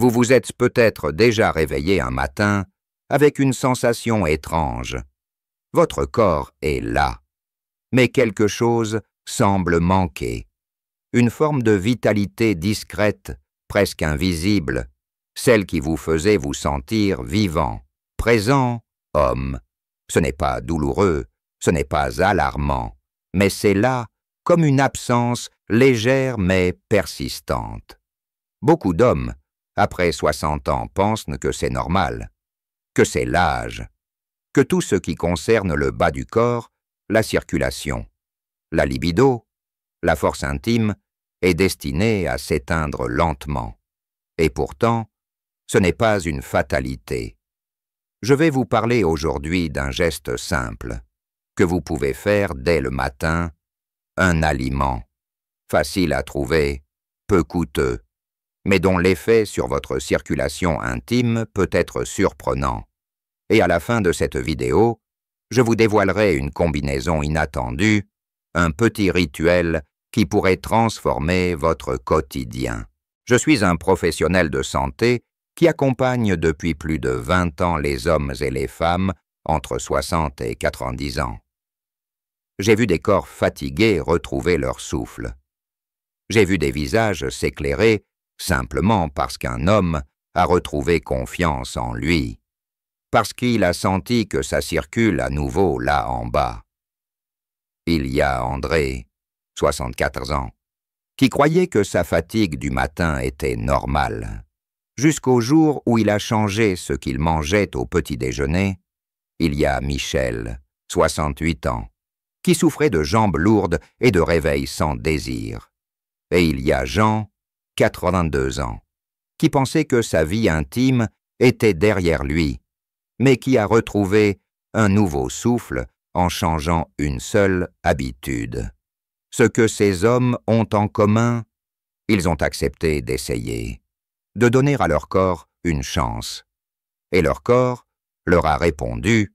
Vous vous êtes peut-être déjà réveillé un matin avec une sensation étrange. Votre corps est là, mais quelque chose semble manquer. Une forme de vitalité discrète, presque invisible, celle qui vous faisait vous sentir vivant, présent, homme. Ce n'est pas douloureux, ce n'est pas alarmant, mais c'est là comme une absence légère mais persistante. Beaucoup d'hommes, après 60 ans, pensent que c'est normal, que c'est l'âge, que tout ce qui concerne le bas du corps, la circulation, la libido, la force intime, est destiné à s'éteindre lentement. Et pourtant, ce n'est pas une fatalité. Je vais vous parler aujourd'hui d'un geste simple, que vous pouvez faire dès le matin, un aliment, facile à trouver, peu coûteux, mais dont l'effet sur votre circulation intime peut être surprenant. Et à la fin de cette vidéo, je vous dévoilerai une combinaison inattendue, un petit rituel qui pourrait transformer votre quotidien. Je suis un professionnel de santé qui accompagne depuis plus de 20 ans les hommes et les femmes entre 60 et 90 ans. J'ai vu des corps fatigués retrouver leur souffle. J'ai vu des visages s'éclairer simplement parce qu'un homme a retrouvé confiance en lui, parce qu'il a senti que ça circule à nouveau là en bas. Il y a André, 64 ans, qui croyait que sa fatigue du matin était normale. Jusqu'au jour où il a changé ce qu'il mangeait au petit déjeuner, il y a Michel, 68 ans, qui souffrait de jambes lourdes et de réveil sans désir. Et il y a Jean, 82 ans, qui pensait que sa vie intime était derrière lui, mais qui a retrouvé un nouveau souffle en changeant une seule habitude. Ce que ces hommes ont en commun, ils ont accepté d'essayer, de donner à leur corps une chance. Et leur corps leur a répondu.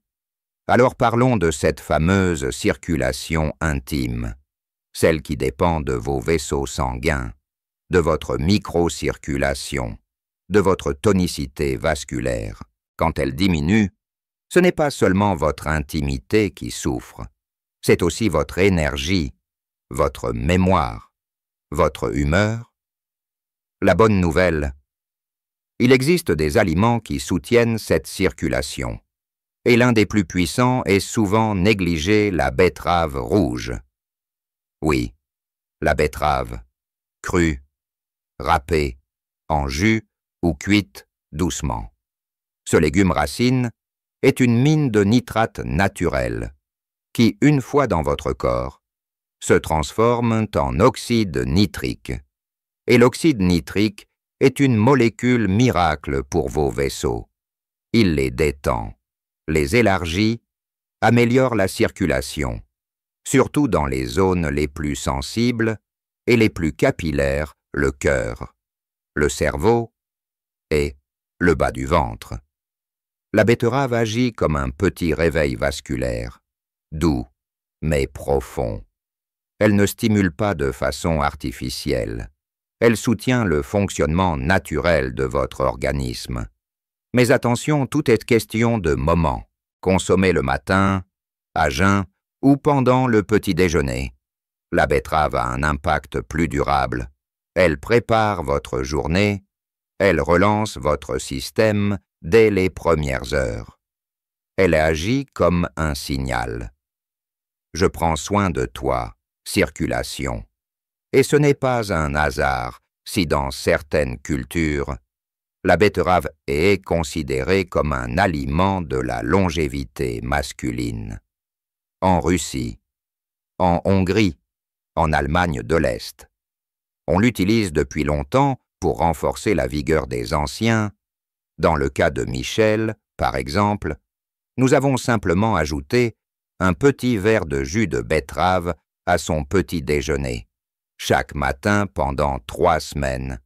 Alors parlons de cette fameuse circulation intime, celle qui dépend de vos vaisseaux sanguins, de votre microcirculation, de votre tonicité vasculaire. Quand elle diminue, ce n'est pas seulement votre intimité qui souffre, c'est aussi votre énergie, votre mémoire, votre humeur. La bonne nouvelle, il existe des aliments qui soutiennent cette circulation, et l'un des plus puissants est souvent négligé, la betterave rouge. Oui, la betterave, crue, râpée, en jus ou cuite doucement. Ce légume racine est une mine de nitrate naturel qui, une fois dans votre corps, se transforme en oxyde nitrique. Et l'oxyde nitrique est une molécule miracle pour vos vaisseaux. Il les détend, les élargit, améliore la circulation, surtout dans les zones les plus sensibles et les plus capillaires, le cœur, le cerveau et le bas du ventre. La betterave agit comme un petit réveil vasculaire, doux mais profond. Elle ne stimule pas de façon artificielle. Elle soutient le fonctionnement naturel de votre organisme. Mais attention, tout est question de moment. Consommez le matin, à jeun ou pendant le petit déjeuner. La betterave a un impact plus durable. Elle prépare votre journée, elle relance votre système dès les premières heures. Elle agit comme un signal. Je prends soin de toi, circulation. Et ce n'est pas un hasard si dans certaines cultures, la betterave est considérée comme un aliment de la longévité masculine. En Russie, en Hongrie, en Allemagne de l'Est. On l'utilise depuis longtemps pour renforcer la vigueur des anciens. Dans le cas de Michel, par exemple, nous avons simplement ajouté un petit verre de jus de betterave à son petit déjeuner, chaque matin pendant 3 semaines.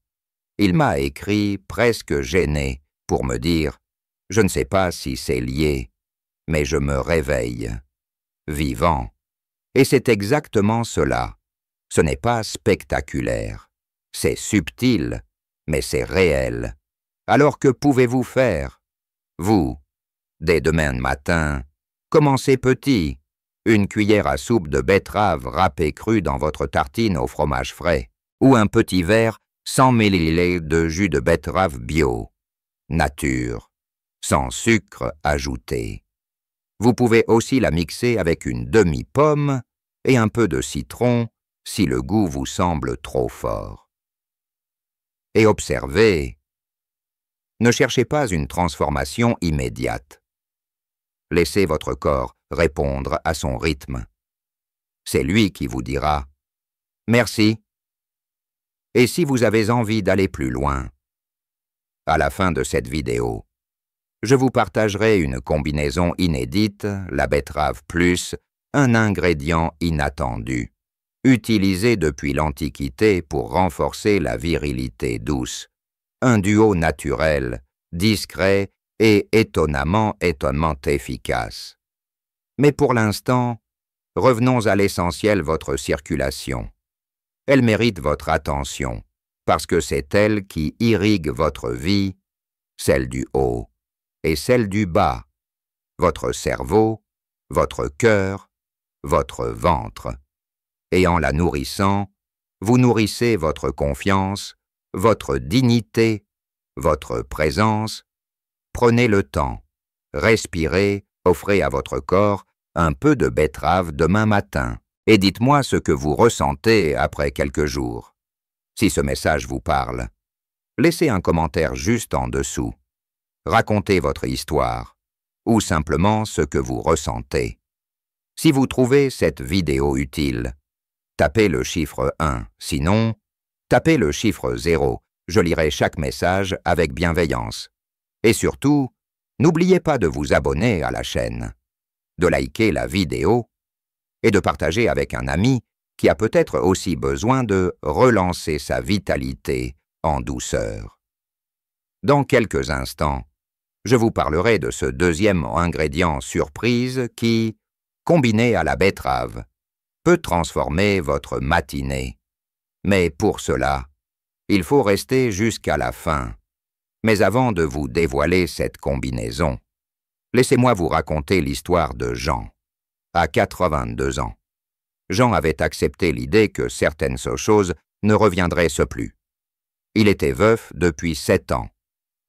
Il m'a écrit presque gêné pour me dire « Je ne sais pas si c'est lié, mais je me réveille, vivant. » Et c'est exactement cela. Ce n'est pas spectaculaire. C'est subtil, mais c'est réel. Alors que pouvez-vous faire? Vous, dès demain matin, commencez petit, une cuillère à soupe de betterave râpée crue dans votre tartine au fromage frais, ou un petit verre 100 ml de jus de betterave bio, nature, sans sucre ajouté. Vous pouvez aussi la mixer avec une demi-pomme et un peu de citron si le goût vous semble trop fort. Et observez, ne cherchez pas une transformation immédiate. Laissez votre corps répondre à son rythme. C'est lui qui vous dira « Merci ». Et si vous avez envie d'aller plus loin, à la fin de cette vidéo, je vous partagerai une combinaison inédite, la betterave plus, un ingrédient inattendu, utilisé depuis l'Antiquité pour renforcer la virilité douce, un duo naturel, discret et étonnamment efficace. Mais pour l'instant, revenons à l'essentiel, votre circulation. Elle mérite votre attention, parce que c'est elle qui irrigue votre vie, celle du haut et celle du bas, votre cerveau, votre cœur, votre ventre. Et en la nourrissant, vous nourrissez votre confiance, votre dignité, votre présence. Prenez le temps, respirez, offrez à votre corps un peu de betterave demain matin et dites-moi ce que vous ressentez après quelques jours. Si ce message vous parle, laissez un commentaire juste en dessous. Racontez votre histoire ou simplement ce que vous ressentez. Si vous trouvez cette vidéo utile, tapez le chiffre 1, sinon, tapez le chiffre 0. Je lirai chaque message avec bienveillance. Et surtout, n'oubliez pas de vous abonner à la chaîne, de liker la vidéo et de partager avec un ami qui a peut-être aussi besoin de relancer sa vitalité en douceur. Dans quelques instants, je vous parlerai de ce deuxième ingrédient surprise qui, combiné à la betterave, peut transformer votre matinée. Mais pour cela, il faut rester jusqu'à la fin. Mais avant de vous dévoiler cette combinaison, laissez-moi vous raconter l'histoire de Jean, à 82 ans. Jean avait accepté l'idée que certaines choses ne reviendraient plus. Il était veuf depuis 7 ans,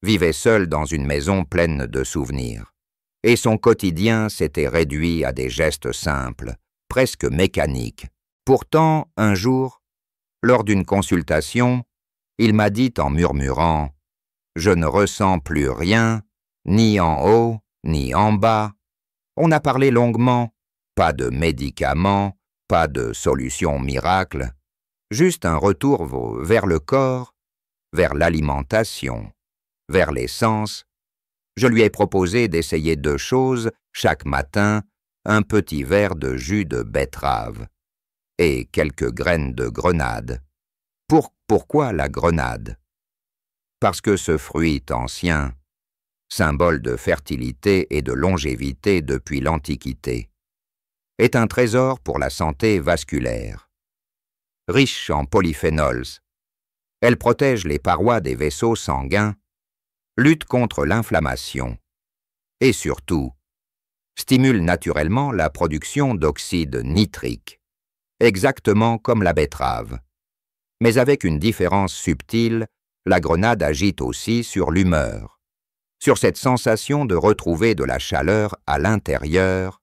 vivait seul dans une maison pleine de souvenirs, et son quotidien s'était réduit à des gestes simples, presque mécaniques. Pourtant, un jour, lors d'une consultation, il m'a dit en murmurant « Je ne ressens plus rien, ni en haut, ni en bas. » On a parlé longuement, pas de médicaments, pas de solution miracle, juste un retour vers le corps, vers l'alimentation, vers les sens. Je lui ai proposé d'essayer 2 choses chaque matin, un petit verre de jus de betterave et quelques graines de grenade. Pourquoi la grenade? Parce que ce fruit ancien, symbole de fertilité et de longévité depuis l'Antiquité, est un trésor pour la santé vasculaire. Riche en polyphénols, elle protège les parois des vaisseaux sanguins, lutte contre l'inflammation et surtout, stimule naturellement la production d'oxyde nitrique, exactement comme la betterave. Mais avec une différence subtile, la grenade agit aussi sur l'humeur, sur cette sensation de retrouver de la chaleur à l'intérieur,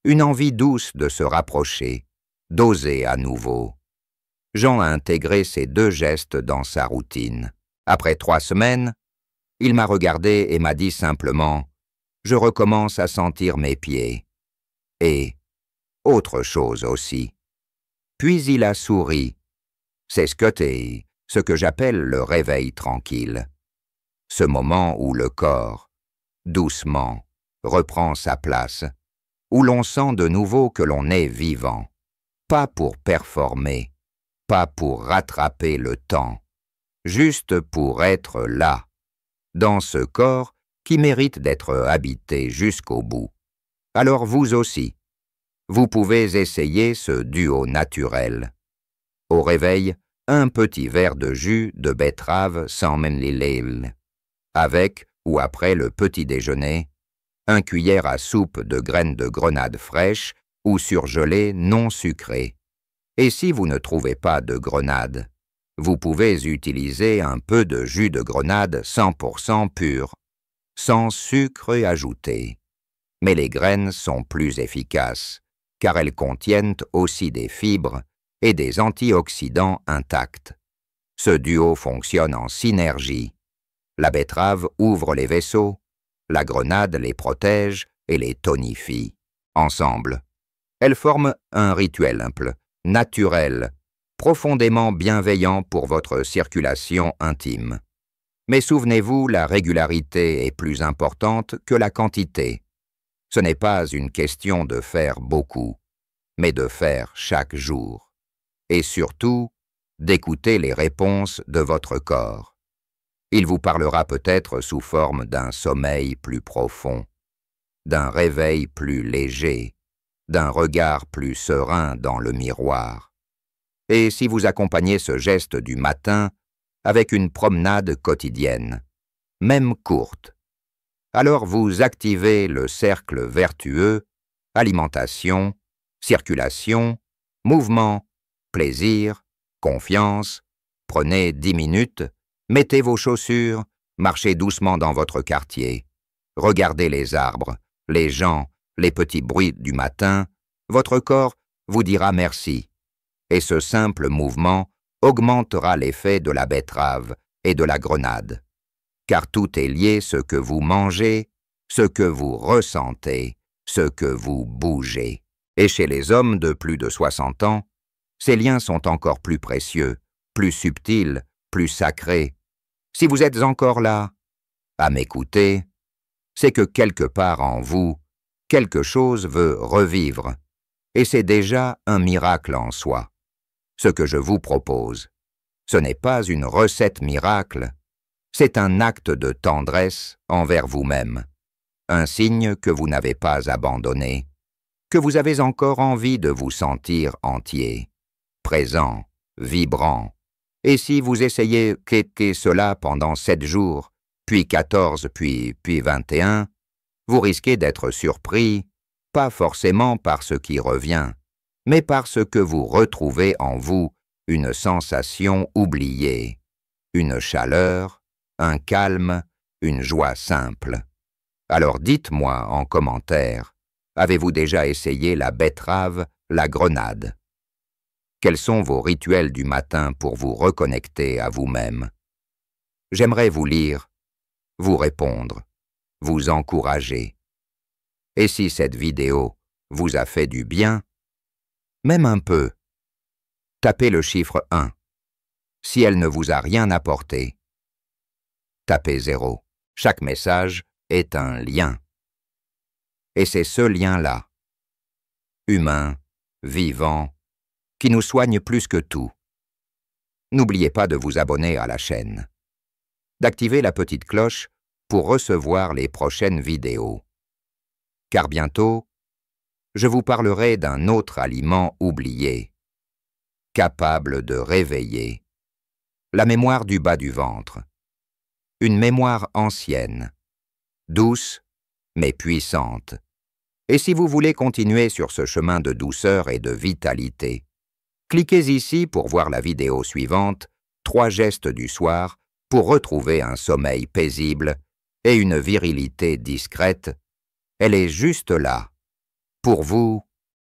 une envie douce de se rapprocher, d'oser à nouveau. Jean a intégré ces 2 gestes dans sa routine. Après 3 semaines, il m'a regardé et m'a dit simplement « Je recommence à sentir mes pieds. » Et autre chose aussi. Puis il a souri. C'est ce que j'appelle le réveil tranquille. Ce moment où le corps, doucement, reprend sa place, où l'on sent de nouveau que l'on est vivant, pas pour performer, pas pour rattraper le temps, juste pour être là, dans ce corps qui mérite d'être habité jusqu'au bout. Alors vous aussi, vous pouvez essayer ce duo naturel. Au réveil, un petit verre de jus de betterave 100 ml. avec ou après le petit déjeuner, 1 cuillère à soupe de graines de grenade fraîches ou surgelées non sucrées. Et si vous ne trouvez pas de grenade, vous pouvez utiliser un peu de jus de grenade 100% pur, sans sucre ajouté. Mais les graines sont plus efficaces, car elles contiennent aussi des fibres et des antioxydants intacts. Ce duo fonctionne en synergie. La betterave ouvre les vaisseaux, la grenade les protège et les tonifie. Ensemble, elles forment un rituel simple, naturel, profondément bienveillant pour votre circulation intime. Mais souvenez-vous, la régularité est plus importante que la quantité. Ce n'est pas une question de faire beaucoup, mais de faire chaque jour. Et surtout, d'écouter les réponses de votre corps. Il vous parlera peut-être sous forme d'un sommeil plus profond, d'un réveil plus léger, d'un regard plus serein dans le miroir. Et si vous accompagnez ce geste du matin avec une promenade quotidienne, même courte, alors vous activez le cercle vertueux, alimentation, circulation, mouvement, plaisir, confiance. Prenez 10 minutes, mettez vos chaussures, marchez doucement dans votre quartier, regardez les arbres, les gens, les petits bruits du matin, votre corps vous dira merci. Et ce simple mouvement augmentera l'effet de la betterave et de la grenade. Car tout est lié, ce que vous mangez, ce que vous ressentez, ce que vous bougez. Et chez les hommes de plus de 60 ans, ces liens sont encore plus précieux, plus subtils, plus sacrés. Si vous êtes encore là, à m'écouter, c'est que quelque part en vous, quelque chose veut revivre, et c'est déjà un miracle en soi. Ce que je vous propose, ce n'est pas une recette miracle, c'est un acte de tendresse envers vous-même, un signe que vous n'avez pas abandonné, que vous avez encore envie de vous sentir entier, présent, vibrant. Et si vous essayez qu'était cela pendant 7 jours, puis 14, puis 21, vous risquez d'être surpris, pas forcément par ce qui revient, mais parce que vous retrouvez en vous une sensation oubliée, une chaleur, un calme, une joie simple. Alors dites-moi en commentaire, avez-vous déjà essayé la betterave, la grenade? Quels sont vos rituels du matin pour vous reconnecter à vous-même? J'aimerais vous lire, vous répondre, vous encourager. Et si cette vidéo vous a fait du bien, même un peu, tapez le chiffre 1. Si elle ne vous a rien apporté, tapez 0. Chaque message est un lien. Et c'est ce lien-là, humain, vivant, qui nous soigne plus que tout. N'oubliez pas de vous abonner à la chaîne, d'activer la petite cloche pour recevoir les prochaines vidéos. Car bientôt, je vous parlerai d'un autre aliment oublié, capable de réveiller la mémoire du bas du ventre, une mémoire ancienne, douce mais puissante. Et si vous voulez continuer sur ce chemin de douceur et de vitalité, cliquez ici pour voir la vidéo suivante, 3 gestes du soir pour retrouver un sommeil paisible et une virilité discrète. Elle est juste là, pour vous